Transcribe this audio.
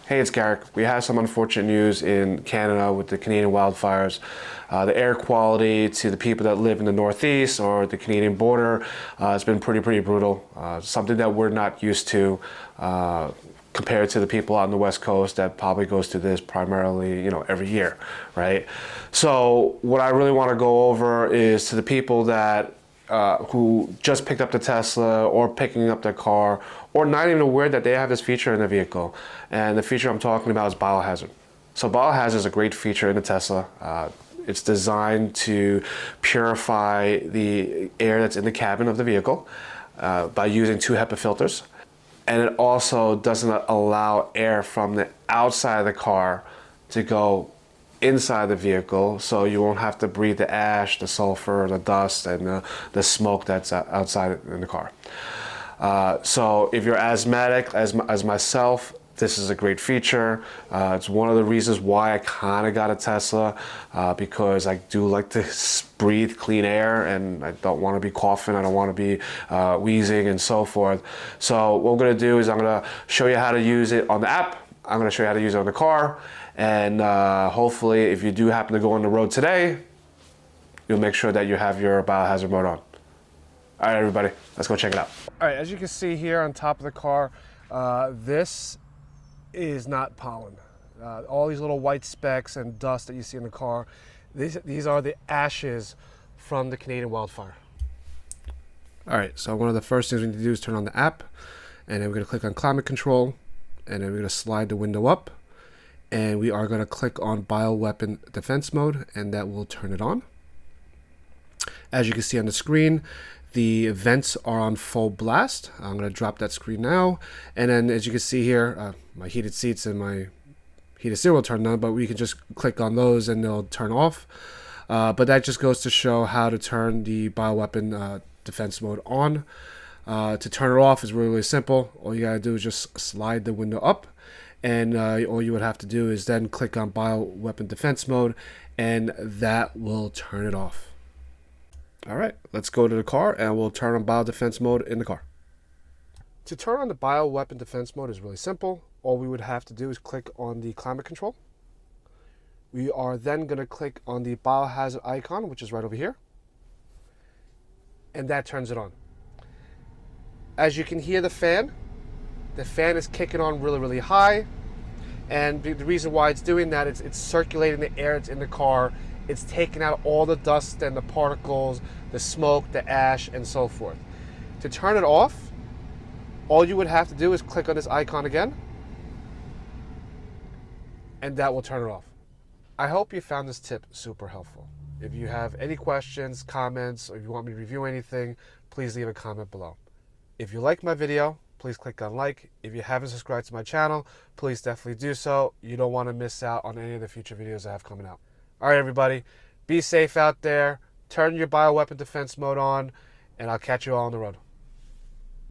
Hey, it's Garrick. We had some unfortunate news in Canada with the Canadian wildfires. The air quality to the people that live in the Northeast or the Canadian border has been pretty brutal. Something that we're not used to compared to the people out on the West Coast that probably goes through this primarily, every year, right? So what I really want to go over is to the people that who just picked up the Tesla or picking up their car or not even aware that they have this feature in the vehicle. And the feature I'm talking about is biohazard. So biohazard is a great feature in the Tesla. It's designed to purify the air that's in the cabin of the vehicle by using 2 HEPA filters. And it also doesn't allow air from the outside of the car to go inside the vehicle, so you won't have to breathe the ash, the sulfur, the dust, and the smoke that's outside in the car. So if you're asthmatic, as myself, this is a great feature. It's one of the reasons why I kind of got a Tesla, because I do like to breathe clean air and I don't want to be coughing, I don't want to be wheezing and so forth. So what we're going to do is I'm going to show you how to use it on the app. I'm going to show you how to use it on the car, and hopefully if you do happen to go on the road today, you'll make sure that you have your biohazard mode on. All right, everybody, let's go check it out. All right, as you can see here on top of the car, this is not pollen. All these little white specks and dust that you see in the car, these are the ashes from the Canadian wildfire. All right, so one of the first things we need to do is turn on the app, and then we're going to click on climate control, and then we're going to slide the window up, and we are going to click on Bioweapon Defense Mode, and that will turn it on. As you can see on the screen, the vents are on full blast. I'm going to drop that screen now, and then as you can see here, my heated seats and my heated steering wheel turned on, but we can just click on those and they'll turn off. But that just goes to show how to turn the Bioweapon Defense Mode on. To turn it off is really simple. All you gotta do is just slide the window up, and all you would have to do is then click on Bioweapon Defense Mode, and that will turn it off. All right, let's go to the car and we'll turn on Bio Defense Mode in the car. To turn on the Bioweapon Defense Mode is really simple. All we would have to do is click on the climate control. We are then going to click on the biohazard icon, which is right over here, and that turns it on. As you can hear the fan is kicking on really high, and the reason why it's doing that is it's circulating the air that's in the car. It's taking out all the dust and the particles, the smoke, the ash, and so forth. To turn it off, all you would have to do is click on this icon again, and that will turn it off. I hope you found this tip super helpful. If you have any questions, comments, or if you want me to review anything, please leave a comment below. If you like my video, please click on like. If you haven't subscribed to my channel, please definitely do so. You don't want to miss out on any of the future videos I have coming out. All right, everybody, be safe out there. Turn your Bioweapon Defense Mode on, and I'll catch you all on the road.